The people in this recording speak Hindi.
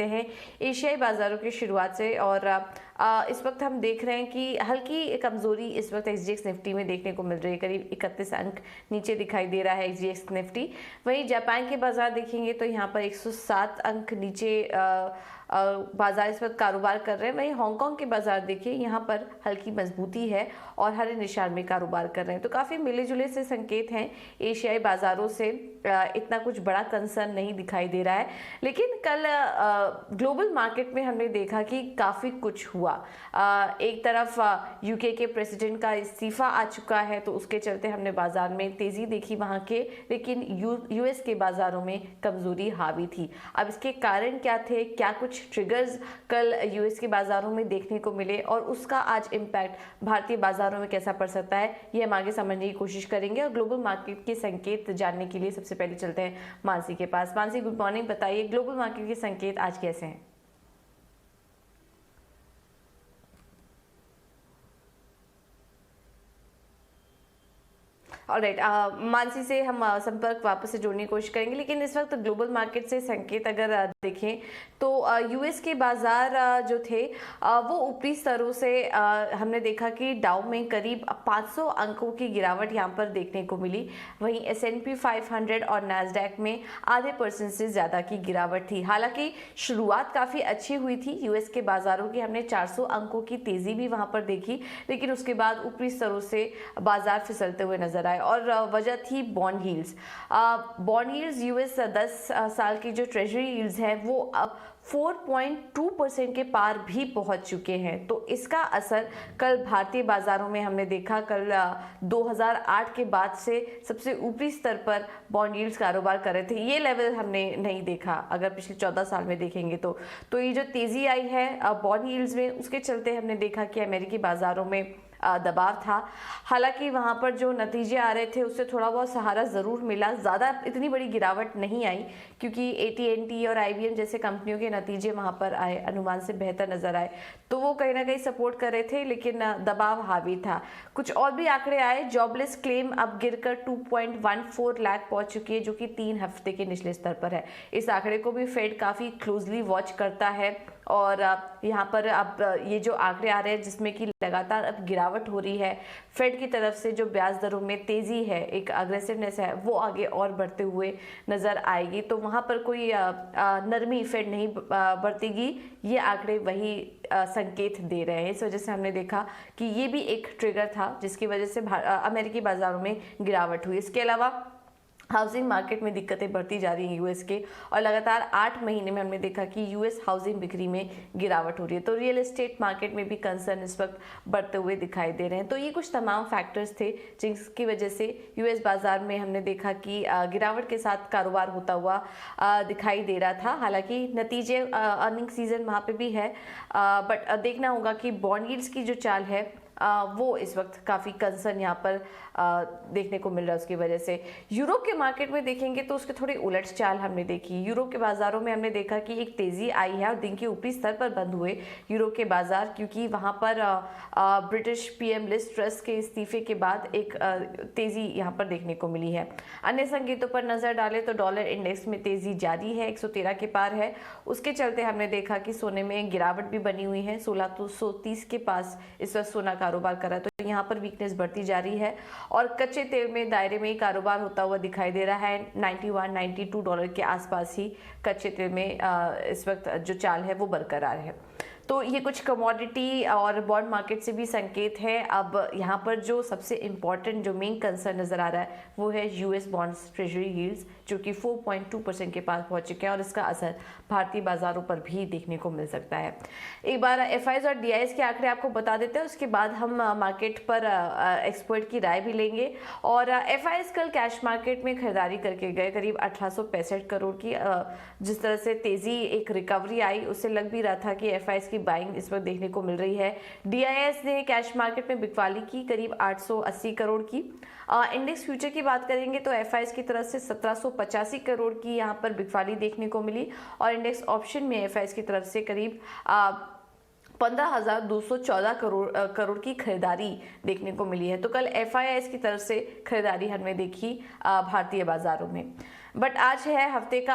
हैं एशियाई बाजारों की शुरुआत से। और इस वक्त हम देख रहे हैं कि हल्की कमजोरी इस वक्त एसजीएक्स निफ्टी में देखने को मिल रही है। करीब 31 अंक नीचे दिखाई दे रहा है एसजीएक्स निफ्टी। वहीं जापान के बाजार देखेंगे तो यहाँ पर 107 अंक नीचे बाजार इस वक्त कारोबार कर रहे हैं। वहीं हांगकांग के बाजार देखिए, यहाँ पर हल्की मजबूती है और हरे निशान में कारोबार कर रहे हैं। तो काफ़ी मिले जुले से संकेत हैं एशियाई बाजारों से। इतना कुछ बड़ा कंसर्न नहीं दिखाई दे रहा है। लेकिन कल ग्लोबल मार्केट में हमने देखा कि काफ़ी कुछ हुआ। एक तरफ यूके के प्रेसिडेंट का इस्तीफा आ चुका है, तो उसके चलते हमने बाजार में तेज़ी देखी वहाँ के, लेकिन यूएस के बाजारों में कमज़ोरी हावी थी। अब इसके कारण क्या थे, क्या कुछ ट्रिगर्स कल यूएस के बाजारों में देखने को मिले और उसका आज इम्पैक्ट भारतीय बाजारों में कैसा पड़ सकता है, ये हम आगे समझने की कोशिश करेंगे। और ग्लोबल मार्केट के संकेत जानने के लिए सबसे पहले चलते हैं मानसी के पास। Mansi, good morning. बताइए ग्लोबल मार्केट के संकेत आज कैसे हैं? ऑलराइट, मानसी से हम संपर्क वापस से जोड़ने की कोशिश करेंगे। लेकिन इस वक्त ग्लोबल मार्केट से संकेत अगर देखें तो यूएस के बाजार जो थे वो ऊपरी स्तरों से हमने देखा कि डाउ में करीब 500 अंकों की गिरावट यहाँ पर देखने को मिली। वहीं S&P 500 और नैस्डैक में आधे % से ज़्यादा की गिरावट थी। हालांकि शुरुआत काफ़ी अच्छी हुई थी यूएस के बाजारों की, हमने 400 अंकों की तेज़ी भी वहाँ पर देखी, लेकिन उसके बाद ऊपरी स्तरों से बाजार फिसलते हुए नजर आए। और वजह थी bond yields. Bond yields US 10 साल की जो ट्रेजरी यील्ड्स हैं वो अब 4.2% के पार भी पहुंच चुके हैं। तो इसका असर कल भारतीय बाजारों में हमने देखा। कल 2008 के बाद से सबसे ऊपरी स्तर पर बॉन्ड यील्ड्स कारोबार कर रहे थे। ये लेवल हमने नहीं देखा अगर पिछले 14 साल में देखेंगे तो ये जो तेजी आई है बॉन्ड यील्ड्स में, उसके चलते हमने देखा कि अमेरिकी बाजारों में दबाव था। हालांकि वहां पर जो नतीजे आ रहे थे उससे थोड़ा बहुत सहारा जरूर मिला। ज़्यादा इतनी बड़ी गिरावट नहीं आई क्योंकि AT&T और IBM जैसे कंपनियों के नतीजे वहां पर आए, अनुमान से बेहतर नजर आए, तो वो कहीं ना कहीं सपोर्ट कर रहे थे, लेकिन दबाव हावी था। कुछ और भी आंकड़े आए। जॉबलेस क्लेम अब गिरकर 2.14 लाख पहुंच चुकी है, जो कि 3 हफ्ते के निचले स्तर पर है। इस आंकड़े को भी फेड काफ़ी क्लोजली वॉच करता है। और यहाँ पर अब ये जो आंकड़े आ रहे हैं जिसमें कि लगातार अब गिरावट हो रही है, फेड की तरफ से जो ब्याज दरों में तेजी है, एक अग्रेसिवनेस है, वो आगे और बढ़ते हुए नजर आएगी। तो वहाँ पर कोई नरमी फेड नहीं बरतेगी। ये आंकड़े वही संकेत दे रहे हैं। इस वजह से हमने देखा कि ये भी एक ट्रिगर था जिसकी वजह से अमेरिकी बाजारों में गिरावट हुई। इसके अलावा हाउसिंग मार्केट में दिक्कतें बढ़ती जा रही हैं यूएस के, और लगातार 8 महीने में हमने देखा कि यूएस हाउसिंग बिक्री में गिरावट हो रही है। तो रियल एस्टेट मार्केट में भी कंसर्न इस वक्त बढ़ते हुए दिखाई दे रहे हैं। तो ये कुछ तमाम फैक्टर्स थे जिसकी वजह से यूएस बाजार में हमने देखा कि गिरावट के साथ कारोबार होता हुआ दिखाई दे रहा था। हालांकि नतीजे अर्निंग सीजन वहाँ पे भी है, बट देखना होगा कि बॉन्ड यील्ड्स की जो चाल है वो इस वक्त काफ़ी कंसर्न यहाँ पर देखने को मिल रहा है। उसकी वजह से यूरोप के मार्केट में देखेंगे तो उसके थोड़ी उलट चाल हमने देखी। यूरोप के बाज़ारों में हमने देखा कि एक तेज़ी आई है और दिन के ऊपरी स्तर पर बंद हुए यूरोप के बाज़ार, क्योंकि वहाँ पर ब्रिटिश PM लिज ट्रस के इस्तीफे के बाद एक तेज़ी यहाँ पर देखने को मिली है। अन्य संकेतों पर नज़र डालें तो डॉलर इंडेक्स में तेज़ी जारी है, 113 के पार है। उसके चलते हमने देखा कि सोने में गिरावट भी बनी हुई है, 1630 के पास इस वक्त सोना कारोबार कर रहा है। तो यहाँ पर वीकनेस बढ़ती जा रही है। और कच्चे तेल में दायरे में ही कारोबार होता हुआ दिखाई दे रहा है। $91-92 के आसपास ही कच्चे तेल में इस वक्त जो चाल है वो बरकरार है। तो ये कुछ कमोडिटी और बॉन्ड मार्केट से भी संकेत है। अब यहाँ पर जो सबसे इम्पॉर्टेंट जो मेन कंसर्न नज़र आ रहा है वो है यूएस बॉन्ड्स ट्रेजरी यील्ड्स, जो कि 4.2% के पास पहुँच चुके हैं, और इसका असर भारतीय बाजारों पर भी देखने को मिल सकता है। एक बार FIs और DIs के आंकड़े आपको बता देते हैं, उसके बाद हम मार्केट पर एक्सपर्ट की राय भी लेंगे। और FIs कल कैश मार्केट में खरीदारी करके गए करीब 1865 करोड़ की। जिस तरह से तेज़ी एक रिकवरी आई, उससे लग भी रहा था कि FIs की बाइंग इस वक्त देखने को मिल रही है। DIs ने कैश मार्केट में बिकवाली की करीब 880 करोड़ की। इंडेक्स फ्यूचर की बात करेंगे तो FIs की तरफ से 1785 करोड़ की यहाँ पर बिकवाली देखने को मिली, और इंडेक्स ऑप्शन में FIs की तरफ से करीब 15,214 करोड़ की खरीदारी देखने को मिली है। तो कल FIs की तरफ से खरीदारी हमने देखी भारतीय बाजारों में। बट आज है हफ्ते का